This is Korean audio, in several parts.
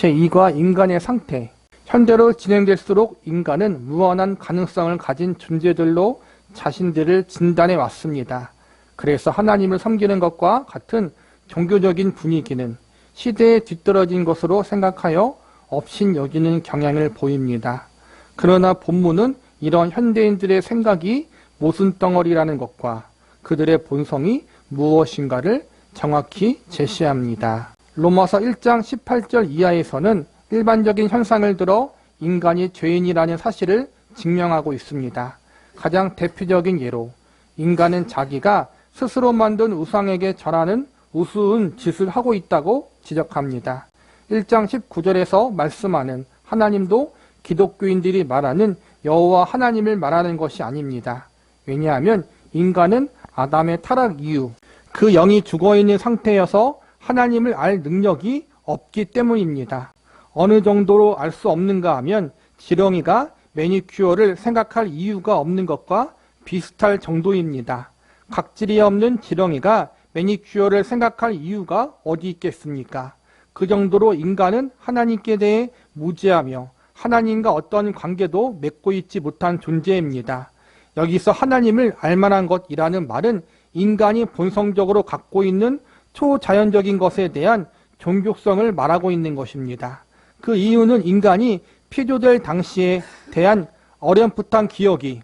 제2과 인간의 상태. 현대로 진행될수록 인간은 무한한 가능성을 가진 존재들로 자신들을 진단해 왔습니다. 그래서 하나님을 섬기는 것과 같은 종교적인 분위기는 시대에 뒤떨어진 것으로 생각하여 업신여기는 경향을 보입니다. 그러나 본문은 이런 현대인들의 생각이 모순덩어리라는 것과 그들의 본성이 무엇인가를 정확히 제시합니다. 로마서 1장 18절 이하에서는 일반적인 현상을 들어 인간이 죄인이라는 사실을 증명하고 있습니다. 가장 대표적인 예로 인간은 자기가 스스로 만든 우상에게 절하는 우스운 짓을 하고 있다고 지적합니다. 1장 19절에서 말씀하는 하나님도 기독교인들이 말하는 여호와 하나님을 말하는 것이 아닙니다. 왜냐하면 인간은 아담의 타락 이후 그 영이 죽어있는 상태여서 하나님을 알 능력이 없기 때문입니다. 어느 정도로 알 수 없는가 하면 지렁이가 매니큐어를 생각할 이유가 없는 것과 비슷할 정도입니다. 각질이 없는 지렁이가 매니큐어를 생각할 이유가 어디 있겠습니까? 그 정도로 인간은 하나님께 대해 무지하며 하나님과 어떤 관계도 맺고 있지 못한 존재입니다. 여기서 하나님을 알만한 것이라는 말은 인간이 본성적으로 갖고 있는 초자연적인 것에 대한 종교성을 말하고 있는 것입니다. 그 이유는 인간이 피조될 당시에 대한 어렴풋한 기억이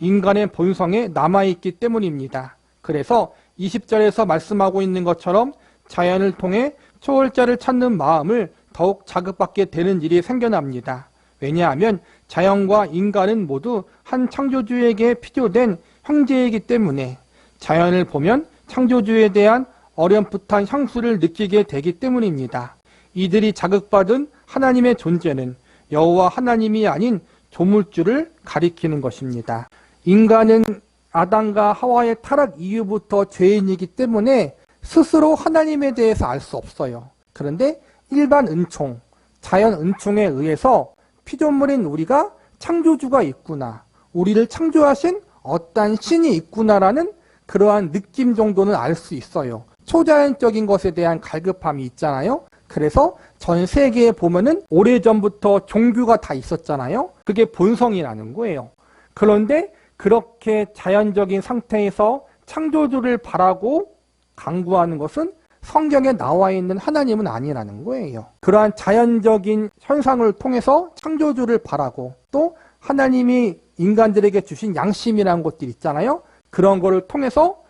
인간의 본성에 남아있기 때문입니다. 그래서 20절에서 말씀하고 있는 것처럼 자연을 통해 초월자를 찾는 마음을 더욱 자극받게 되는 일이 생겨납니다. 왜냐하면 자연과 인간은 모두 한 창조주에게 피조된 형제이기 때문에 자연을 보면 창조주에 대한 어렴풋한 향수를 느끼게 되기 때문입니다. 이들이 자극받은 하나님의 존재는 여호와 하나님이 아닌 조물주를 가리키는 것입니다. 인간은 아담과 하와의 타락 이후부터 죄인이기 때문에 스스로 하나님에 대해서 알 수 없어요. 그런데 일반 은총, 자연 은총에 의해서 피조물인 우리가 창조주가 있구나, 우리를 창조하신 어떤 신이 있구나라는 그러한 느낌 정도는 알 수 있어요. 초자연적인 것에 대한 갈급함이 있잖아요. 그래서 전 세계에 보면은 오래전부터 종교가 다 있었잖아요. 그게 본성이라는 거예요. 그런데 그렇게 자연적인 상태에서 창조주를 바라고 강구하는 것은 성경에 나와 있는 하나님은 아니라는 거예요. 그러한 자연적인 현상을 통해서 창조주를 바라고 또 하나님이 인간들에게 주신 양심이라는 것들 있잖아요. 그런 거를 통해서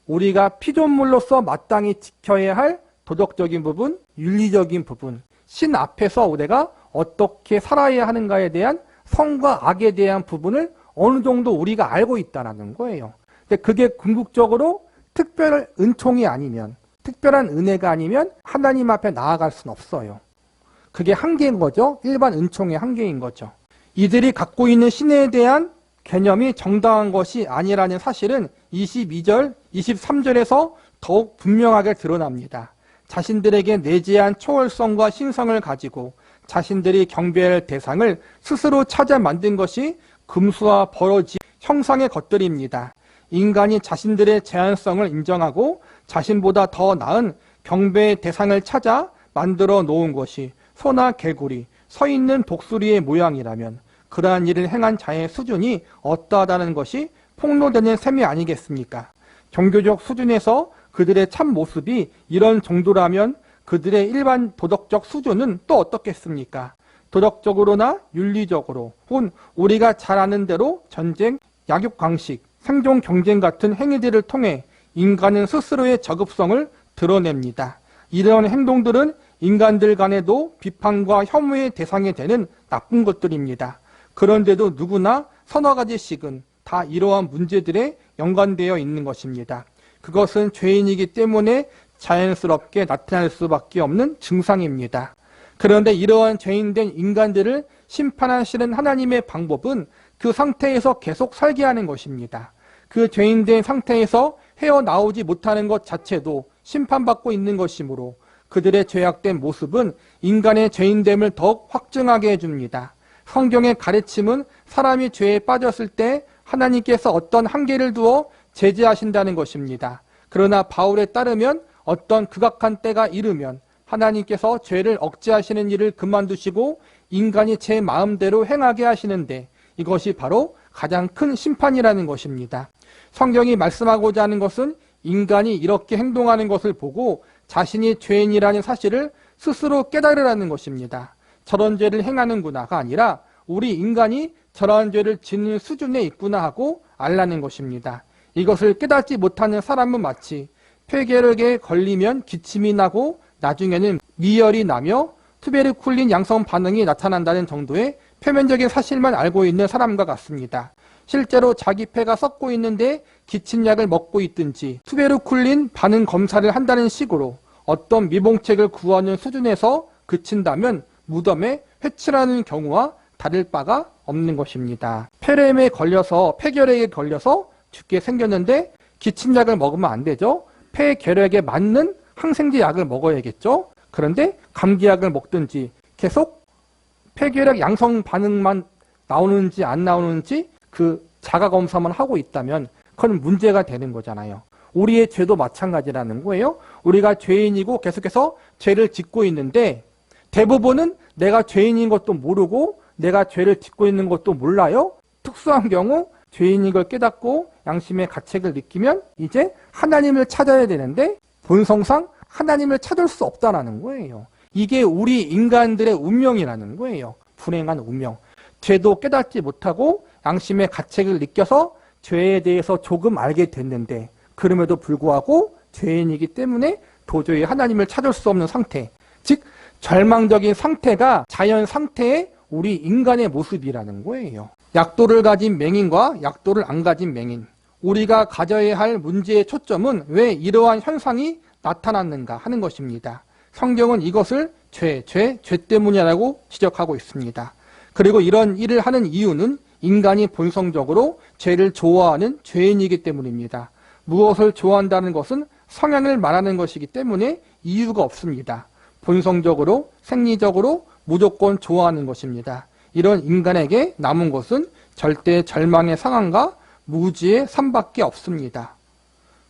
우리가 피조물로서 마땅히 지켜야 할 도덕적인 부분, 윤리적인 부분, 신 앞에서 우리가 어떻게 살아야 하는가에 대한 선과 악에 대한 부분을 어느 정도 우리가 알고 있다는 거예요. 근데 그게 궁극적으로 특별한 은총이 아니면, 특별한 은혜가 아니면 하나님 앞에 나아갈 수는 없어요. 그게 한계인 거죠. 일반 은총의 한계인 거죠. 이들이 갖고 있는 신에 대한 개념이 정당한 것이 아니라는 사실은 22절, 23절에서 더욱 분명하게 드러납니다. 자신들에게 내재한 초월성과 신성을 가지고 자신들이 경배할 대상을 스스로 찾아 만든 것이 금수와 버러지 형상의 것들입니다. 인간이 자신들의 제한성을 인정하고 자신보다 더 나은 경배의 대상을 찾아 만들어 놓은 것이 소나 개구리, 서 있는 독수리의 모양이라면 그러한 일을 행한 자의 수준이 어떠하다는 것이 폭로되는 셈이 아니겠습니까? 종교적 수준에서 그들의 참 모습이 이런 정도라면 그들의 일반 도덕적 수준은 또 어떻겠습니까? 도덕적으로나 윤리적으로 혹은 우리가 잘 아는 대로 전쟁, 약육강식, 생존 경쟁 같은 행위들을 통해 인간은 스스로의 저급성을 드러냅니다. 이런 행동들은 인간들 간에도 비판과 혐오의 대상이 되는 나쁜 것들입니다. 그런데도 누구나 서너 가지씩은 다 이러한 문제들에 연관되어 있는 것입니다. 그것은 죄인이기 때문에 자연스럽게 나타날 수밖에 없는 증상입니다. 그런데 이러한 죄인된 인간들을 심판하시는 하나님의 방법은 그 상태에서 계속 살게 하는 것입니다. 그 죄인된 상태에서 헤어나오지 못하는 것 자체도 심판받고 있는 것이므로 그들의 죄악된 모습은 인간의 죄인됨을 더욱 확증하게 해줍니다. 성경의 가르침은 사람이 죄에 빠졌을 때 하나님께서 어떤 한계를 두어 제재하신다는 것입니다. 그러나 바울에 따르면 어떤 극악한 때가 이르면 하나님께서 죄를 억제하시는 일을 그만두시고 인간이 제 마음대로 행하게 하시는데 이것이 바로 가장 큰 심판이라는 것입니다. 성경이 말씀하고자 하는 것은 인간이 이렇게 행동하는 것을 보고 자신이 죄인이라는 사실을 스스로 깨달으라는 것입니다. 저런 죄를 행하는구나가 아니라 우리 인간이 저러한 죄를 짓는 수준에 있구나 하고 알라는 것입니다. 이것을 깨닫지 못하는 사람은 마치 폐결핵에 걸리면 기침이 나고 나중에는 미열이 나며 투베르쿨린 양성 반응이 나타난다는 정도의 표면적인 사실만 알고 있는 사람과 같습니다. 실제로 자기 폐가 썩고 있는데 기침약을 먹고 있든지 투베르쿨린 반응 검사를 한다는 식으로 어떤 미봉책을 구하는 수준에서 그친다면 무덤에 회칠하는 경우와 다를 바가 없는 것입니다. 폐렴에 걸려서 폐결핵에 걸려서 죽게 생겼는데 기침약을 먹으면 안 되죠. 폐결핵에 맞는 항생제 약을 먹어야겠죠. 그런데 감기약을 먹든지 계속 폐결핵 양성 반응만 나오는지 안 나오는지 그 자가검사만 하고 있다면 그건 문제가 되는 거잖아요. 우리의 죄도 마찬가지라는 거예요. 우리가 죄인이고 계속해서 죄를 짓고 있는데 대부분은 내가 죄인인 것도 모르고 내가 죄를 짓고 있는 것도 몰라요. 특수한 경우 죄인인 걸 깨닫고 양심의 가책을 느끼면 이제 하나님을 찾아야 되는데 본성상 하나님을 찾을 수 없다라는 거예요. 이게 우리 인간들의 운명이라는 거예요. 불행한 운명. 죄도 깨닫지 못하고 양심의 가책을 느껴서 죄에 대해서 조금 알게 됐는데 그럼에도 불구하고 죄인이기 때문에 도저히 하나님을 찾을 수 없는 상태, 즉 절망적인 상태가 자연 상태의 우리 인간의 모습이라는 거예요. 약도를 가진 맹인과 약도를 안 가진 맹인, 우리가 가져야 할 문제의 초점은 왜 이러한 현상이 나타났는가 하는 것입니다. 성경은 이것을 죄 때문이라고 지적하고 있습니다. 그리고 이런 일을 하는 이유는 인간이 본성적으로 죄를 좋아하는 죄인이기 때문입니다. 무엇을 좋아한다는 것은 성향을 말하는 것이기 때문에 이유가 없습니다. 본성적으로, 생리적으로 무조건 좋아하는 것입니다. 이런 인간에게 남은 것은 절대 절망의 상황과 무지의 삶밖에 없습니다.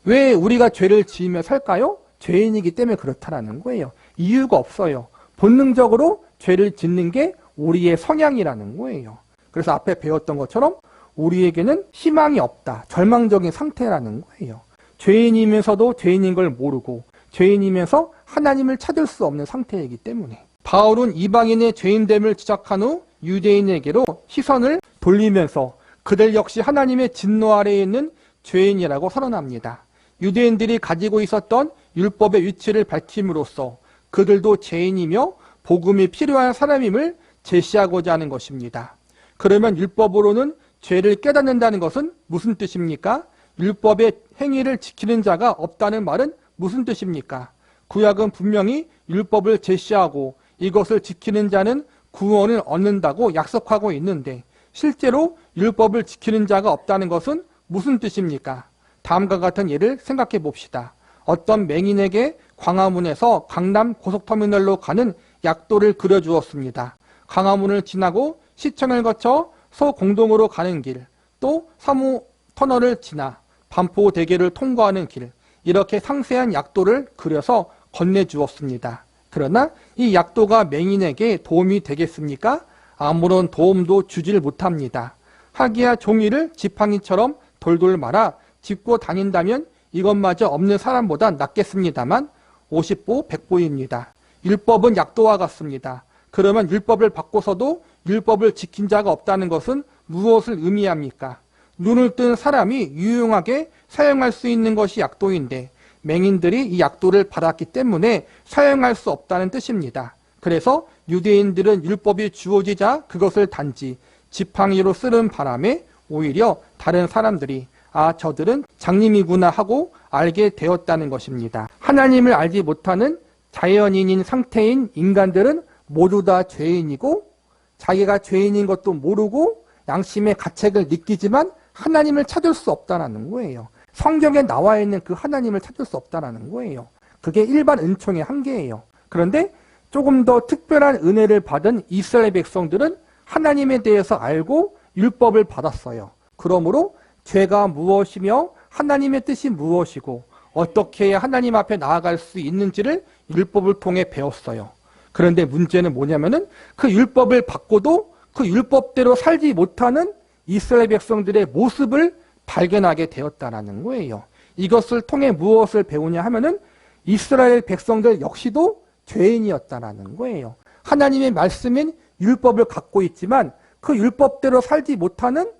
왜 우리가 죄를 지으며 살까요? 죄인이기 때문에 그렇다는 거예요. 이유가 없어요. 본능적으로 죄를 짓는 게 우리의 성향이라는 거예요. 그래서 앞에 배웠던 것처럼 우리에게는 희망이 없다. 절망적인 상태라는 거예요. 죄인이면서도 죄인인 걸 모르고 죄인이면서 하나님을 찾을 수 없는 상태이기 때문에 바울은 이방인의 죄인됨을 지적한 후 유대인에게로 시선을 돌리면서 그들 역시 하나님의 진노 아래에 있는 죄인이라고 선언합니다. 유대인들이 가지고 있었던 율법의 위치를 밝힘으로써 그들도 죄인이며 복음이 필요한 사람임을 제시하고자 하는 것입니다. 그러면 율법으로는 죄를 깨닫는다는 것은 무슨 뜻입니까? 율법의 행위를 지키는 자가 없다는 말은 무슨 뜻입니까? 구약은 분명히 율법을 제시하고 이것을 지키는 자는 구원을 얻는다고 약속하고 있는데 실제로 율법을 지키는 자가 없다는 것은 무슨 뜻입니까? 다음과 같은 예를 생각해 봅시다. 어떤 맹인에게 광화문에서 강남 고속터미널로 가는 약도를 그려주었습니다. 광화문을 지나고 시청을 거쳐 소공동으로 가는 길, 또 사무터널을 지나 반포대교를 통과하는 길, 이렇게 상세한 약도를 그려서 건네주었습니다. 그러나 이 약도가 맹인에게 도움이 되겠습니까? 아무런 도움도 주질 못합니다. 하기야 종이를 지팡이처럼 돌돌 말아 짚고 다닌다면 이것마저 없는 사람보다 낫겠습니다만 50보 100보입니다. 율법은 약도와 같습니다. 그러면 율법을 바꿔서도 율법을 지킨 자가 없다는 것은 무엇을 의미합니까? 눈을 뜬 사람이 유용하게 사용할 수 있는 것이 약도인데 맹인들이 이 약도를 받았기 때문에 사용할 수 없다는 뜻입니다. 그래서 유대인들은 율법이 주어지자 그것을 단지 지팡이로 쓰는 바람에 오히려 다른 사람들이 저들은 장님이구나 하고 알게 되었다는 것입니다. 하나님을 알지 못하는 자연인인 상태인 인간들은 모두 다 죄인이고 자기가 죄인인 것도 모르고 양심의 가책을 느끼지만 하나님을 찾을 수 없다는 거예요. 성경에 나와 있는 그 하나님을 찾을 수 없다는 거예요. 그게 일반 은총의 한계예요. 그런데 조금 더 특별한 은혜를 받은 이스라엘 백성들은 하나님에 대해서 알고 율법을 받았어요. 그러므로 죄가 무엇이며 하나님의 뜻이 무엇이고 어떻게 해야 하나님 앞에 나아갈 수 있는지를 율법을 통해 배웠어요. 그런데 문제는 뭐냐면은 그 율법을 받고도 그 율법대로 살지 못하는 이스라엘 백성들의 모습을 발견하게 되었다라는 거예요. 이것을 통해 무엇을 배우냐 하면은 이스라엘 백성들 역시도 죄인이었다라는 거예요. 하나님의 말씀인 율법을 갖고 있지만 그 율법대로 살지 못하는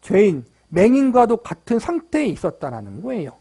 죄인, 맹인과도 같은 상태에 있었다라는 거예요.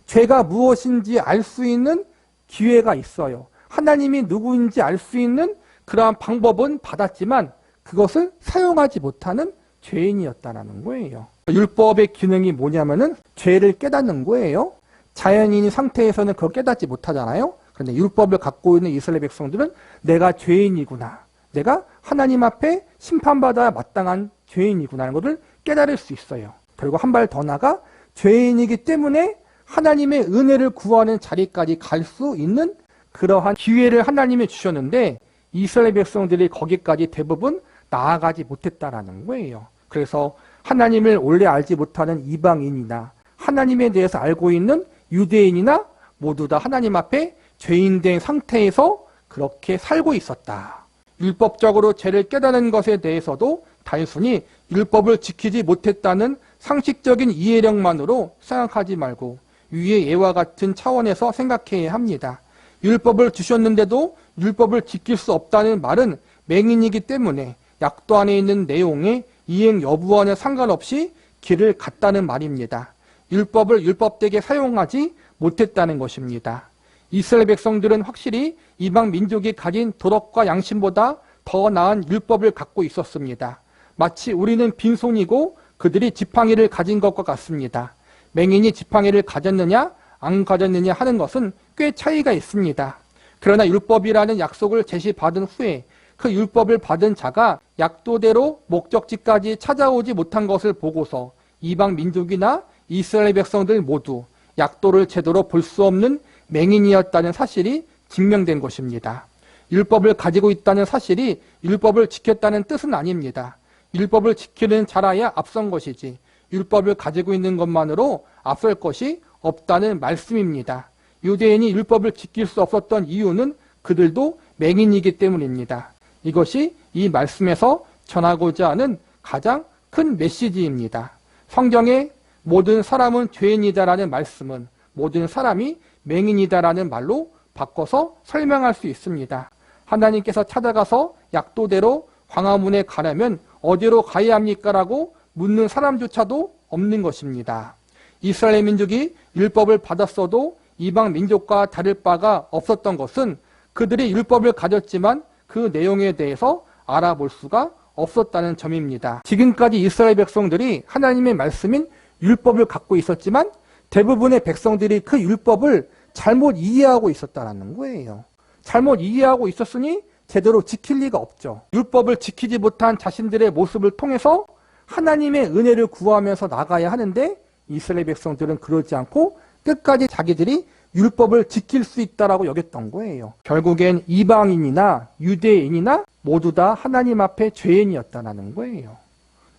죄가 무엇인지 알 수 있는 기회가 있어요. 하나님이 누구인지 알 수 있는 그러한 방법은 받았지만 그것을 사용하지 못하는 죄인이었다라는 거예요. 율법의 기능이 뭐냐면은 죄를 깨닫는 거예요. 자연인의 상태에서는 그걸 깨닫지 못하잖아요. 그런데 율법을 갖고 있는 이스라엘 백성들은 내가 죄인이구나. 내가 하나님 앞에 심판받아야 마땅한 죄인이구나 하는 것을 깨달을 수 있어요. 그리고 한 발 더 나가 죄인이기 때문에 하나님의 은혜를 구하는 자리까지 갈 수 있는 그러한 기회를 하나님이 주셨는데 이스라엘 백성들이 거기까지 대부분 나아가지 못했다라는 거예요. 그래서 하나님을 원래 알지 못하는 이방인이나 하나님에 대해서 알고 있는 유대인이나 모두 다 하나님 앞에 죄인된 상태에서 그렇게 살고 있었다. 율법적으로 죄를 깨닫는 것에 대해서도 단순히 율법을 지키지 못했다는 상식적인 이해력만으로 생각하지 말고 위의 예와 같은 차원에서 생각해야 합니다. 율법을 주셨는데도 율법을 지킬 수 없다는 말은 맹인이기 때문에 약도 안에 있는 내용의 이행 여부와는 상관없이 길을 갔다는 말입니다. 율법을 율법되게 사용하지 못했다는 것입니다. 이스라엘 백성들은 확실히 이방 민족이 가진 도덕과 양심보다 더 나은 율법을 갖고 있었습니다. 마치 우리는 빈손이고 그들이 지팡이를 가진 것과 같습니다. 맹인이 지팡이를 가졌느냐 안 가졌느냐 하는 것은 꽤 차이가 있습니다. 그러나 율법이라는 약속을 제시받은 후에 그 율법을 받은 자가 약도대로 목적지까지 찾아오지 못한 것을 보고서 이방 민족이나 이스라엘 백성들 모두 약도를 제대로 볼 수 없는 맹인이었다는 사실이 증명된 것입니다. 율법을 가지고 있다는 사실이 율법을 지켰다는 뜻은 아닙니다. 율법을 지키는 자라야 앞선 것이지 율법을 가지고 있는 것만으로 앞설 것이 없다는 말씀입니다. 유대인이 율법을 지킬 수 없었던 이유는 그들도 맹인이기 때문입니다. 이것이 이 말씀에서 전하고자 하는 가장 큰 메시지입니다. 성경에 모든 사람은 죄인이다라는 말씀은 모든 사람이 맹인이다라는 말로 바꿔서 설명할 수 있습니다. 하나님께서 찾아가서 약도대로 광화문에 가려면 어디로 가야 합니까? 라고 묻는 사람조차도 없는 것입니다. 이스라엘 민족이 율법을 받았어도 이방 민족과 다를 바가 없었던 것은 그들이 율법을 가졌지만 그 내용에 대해서 알아볼 수가 없었다는 점입니다. 지금까지 이스라엘 백성들이 하나님의 말씀인 율법을 갖고 있었지만 대부분의 백성들이 그 율법을 잘못 이해하고 있었다는 거예요. 잘못 이해하고 있었으니 제대로 지킬 리가 없죠. 율법을 지키지 못한 자신들의 모습을 통해서 하나님의 은혜를 구하면서 나가야 하는데 이스라엘 백성들은 그러지 않고 끝까지 자기들이 율법을 지킬 수 있다라고 여겼던 거예요. 결국엔 이방인이나 유대인이나 모두 다 하나님 앞에 죄인이었다는 거예요.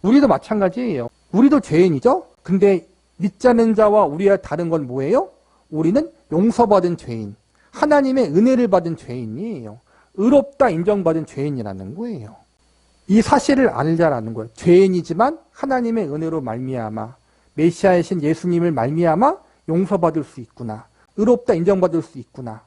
우리도 마찬가지예요. 우리도 죄인이죠? 근데 믿지 않는 자와 우리와 다른 건 뭐예요? 우리는 용서받은 죄인, 하나님의 은혜를 받은 죄인이에요. 의롭다 인정받은 죄인이라는 거예요. 이 사실을 알자라는 거예요. 죄인이지만 하나님의 은혜로 말미암아 메시아이신 예수님을 말미암아 용서받을 수 있구나. 의롭다 인정받을 수 있구나.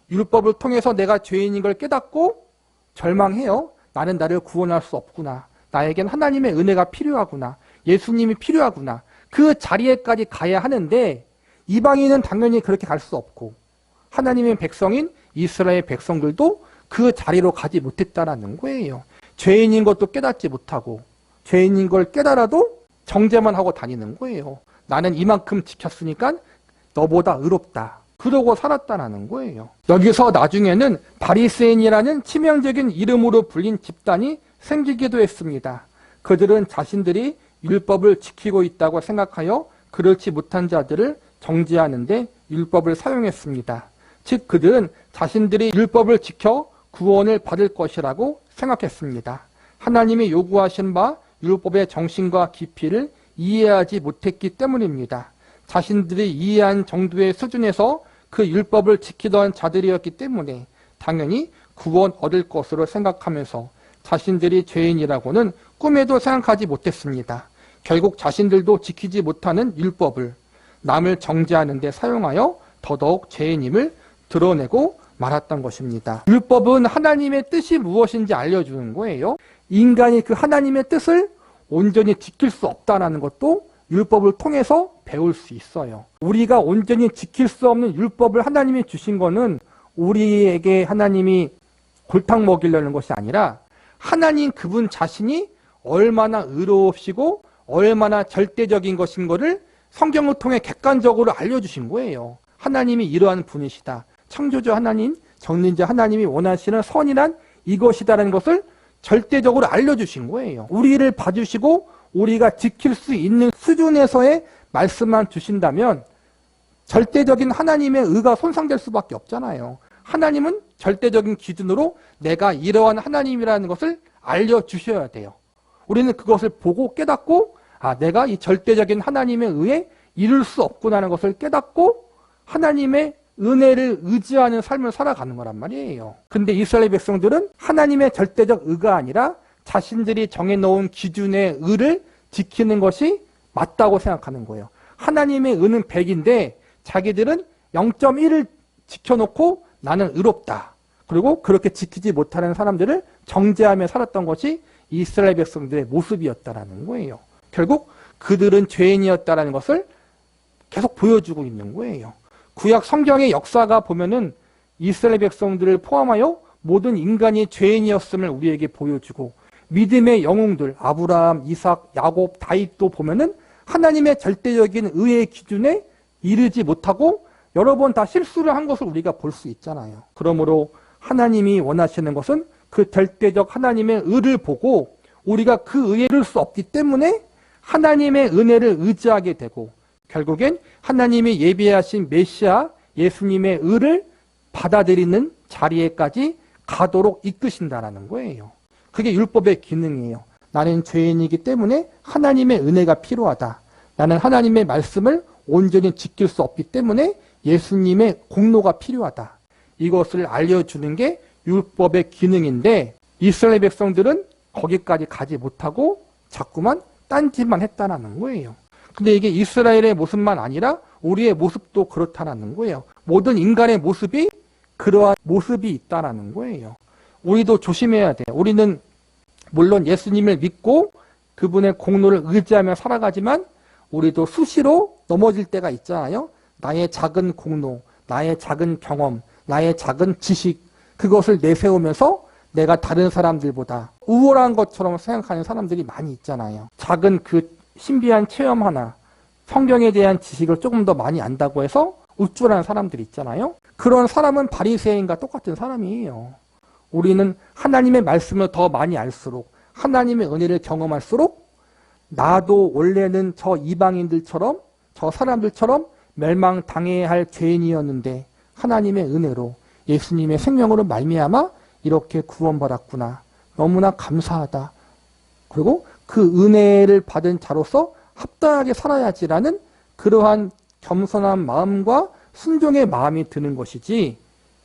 율법을 통해서 내가 죄인인 걸 깨닫고 절망해요. 나는 나를 구원할 수 없구나. 나에겐 하나님의 은혜가 필요하구나. 예수님이 필요하구나. 그 자리에까지 가야 하는데 이방인은 당연히 그렇게 갈 수 없고 하나님의 백성인 이스라엘 백성들도 그 자리로 가지 못했다라는 거예요. 죄인인 것도 깨닫지 못하고 죄인인 걸 깨달아도 정죄만 하고 다니는 거예요. 나는 이만큼 지켰으니까 너보다 의롭다. 그러고 살았다라는 거예요. 여기서 나중에는 바리새인이라는 치명적인 이름으로 불린 집단이 생기기도 했습니다. 그들은 자신들이 율법을 지키고 있다고 생각하여 그렇지 못한 자들을 정죄하는데 율법을 사용했습니다. 즉 그들은 자신들이 율법을 지켜 구원을 받을 것이라고 생각했습니다. 하나님이 요구하신 바 율법의 정신과 깊이를 이해하지 못했기 때문입니다. 자신들이 이해한 정도의 수준에서 그 율법을 지키던 자들이었기 때문에 당연히 구원 얻을 것으로 생각하면서 자신들이 죄인이라고는 꿈에도 생각하지 못했습니다. 결국 자신들도 지키지 못하는 율법을 남을 정죄하는 데 사용하여 더더욱 죄인임을 드러내고 말았던 것입니다. 율법은 하나님의 뜻이 무엇인지 알려주는 거예요. 인간이 그 하나님의 뜻을 온전히 지킬 수 없다는 것도 율법을 통해서 배울 수 있어요. 우리가 온전히 지킬 수 없는 율법을 하나님이 주신 거는 우리에게 하나님이 골탕 먹이려는 것이 아니라 하나님 그분 자신이 얼마나 의로우시고 얼마나 절대적인 것인 것을 성경을 통해 객관적으로 알려주신 거예요. 하나님이 이러한 분이시다. 창조주 하나님, 정린자 하나님이 원하시는 선이란 이것이다라는 것을 절대적으로 알려주신 거예요. 우리를 봐주시고 우리가 지킬 수 있는 수준에서의 말씀만 주신다면 절대적인 하나님의 의가 손상될 수밖에 없잖아요. 하나님은 절대적인 기준으로 내가 이러한 하나님이라는 것을 알려주셔야 돼요. 우리는 그것을 보고 깨닫고 내가 이 절대적인 하나님의 의에 이룰 수 없구나라는 것을 깨닫고 하나님의 은혜를 의지하는 삶을 살아가는 거란 말이에요. 근데 이스라엘 백성들은 하나님의 절대적 의가 아니라 자신들이 정해놓은 기준의 의를 지키는 것이 맞다고 생각하는 거예요. 하나님의 의는 100인데 자기들은 0.1을 지켜놓고 나는 의롭다. 그리고 그렇게 지키지 못하는 사람들을 정죄하며 살았던 것이 이스라엘 백성들의 모습이었다라는 거예요. 결국 그들은 죄인이었다라는 것을 계속 보여주고 있는 거예요. 구약 성경의 역사가 보면은 이스라엘 백성들을 포함하여 모든 인간이 죄인이었음을 우리에게 보여주고 믿음의 영웅들 아브라함, 이삭, 야곱, 다윗도 보면은 하나님의 절대적인 의의 기준에 이르지 못하고 여러 번 다 실수를 한 것을 우리가 볼 수 있잖아요. 그러므로 하나님이 원하시는 것은 그 절대적 하나님의 의를 보고 우리가 그 의에 이를 수 없기 때문에 하나님의 은혜를 의지하게 되고 결국엔 하나님이 예비하신 메시아 예수님의 의를 받아들이는 자리에까지 가도록 이끄신다라는 거예요. 그게 율법의 기능이에요. 나는 죄인이기 때문에 하나님의 은혜가 필요하다. 나는 하나님의 말씀을 온전히 지킬 수 없기 때문에 예수님의 공로가 필요하다. 이것을 알려주는 게 율법의 기능인데 이스라엘 백성들은 거기까지 가지 못하고 자꾸만 딴짓만 했다는 거예요. 근데 이게 이스라엘의 모습만 아니라 우리의 모습도 그렇다는 거예요. 모든 인간의 모습이 그러한 모습이 있다는 거예요. 우리도 조심해야 돼요. 우리는 물론 예수님을 믿고 그분의 공로를 의지하며 살아가지만 우리도 수시로 넘어질 때가 있잖아요. 나의 작은 공로, 나의 작은 경험, 나의 작은 지식 그것을 내세우면서 내가 다른 사람들보다 우월한 것처럼 생각하는 사람들이 많이 있잖아요. 작은 그 신비한 체험 하나, 성경에 대한 지식을 조금 더 많이 안다고 해서 우쭐한 사람들이 있잖아요. 그런 사람은 바리새인과 똑같은 사람이에요. 우리는 하나님의 말씀을 더 많이 알수록 하나님의 은혜를 경험할수록 나도 원래는 저 이방인들처럼 저 사람들처럼 멸망당해야 할 죄인이었는데 하나님의 은혜로 예수님의 생명으로 말미암아 이렇게 구원받았구나. 너무나 감사하다. 그리고 그 은혜를 받은 자로서 합당하게 살아야지라는 그러한 겸손한 마음과 순종의 마음이 드는 것이지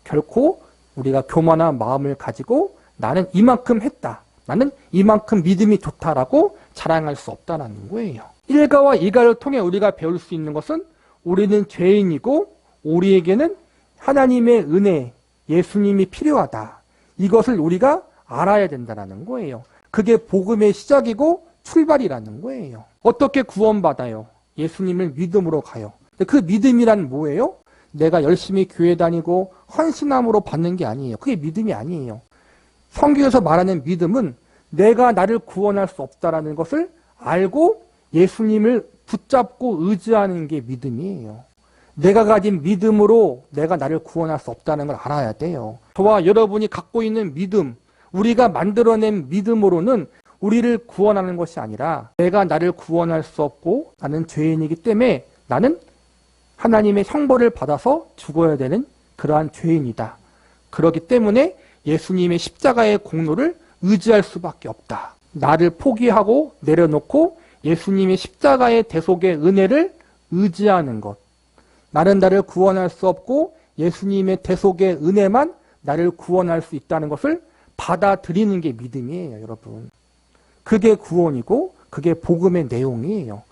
결코 우리가 교만한 마음을 가지고 나는 이만큼 했다. 나는 이만큼 믿음이 좋다라고 자랑할 수 없다는 거예요. 일가와 이가를 통해 우리가 배울 수 있는 것은 우리는 죄인이고 우리에게는 하나님의 은혜, 예수님이 필요하다. 이것을 우리가 알아야 된다는 거예요. 그게 복음의 시작이고 출발이라는 거예요. 어떻게 구원받아요? 예수님을 믿음으로 가요. 그 믿음이란 뭐예요? 내가 열심히 교회 다니고 헌신함으로 받는 게 아니에요. 그게 믿음이 아니에요. 성경에서 말하는 믿음은 내가 나를 구원할 수 없다라는 것을 알고 예수님을 붙잡고 의지하는 게 믿음이에요. 내가 가진 믿음으로 내가 나를 구원할 수 없다는 걸 알아야 돼요. 저와 여러분이 갖고 있는 믿음, 우리가 만들어낸 믿음으로는 우리를 구원하는 것이 아니라 내가 나를 구원할 수 없고 나는 죄인이기 때문에 나는 하나님의 형벌을 받아서 죽어야 되는 그러한 죄인이다. 그렇기 때문에 예수님의 십자가의 공로를 의지할 수밖에 없다. 나를 포기하고 내려놓고 예수님의 십자가의 대속의 은혜를 의지하는 것. 나는 나를 구원할 수 없고 예수님의 대속의 은혜만 나를 구원할 수 있다는 것을 받아들이는 게 믿음이에요, 여러분. 그게 구원이고 그게 복음의 내용이에요.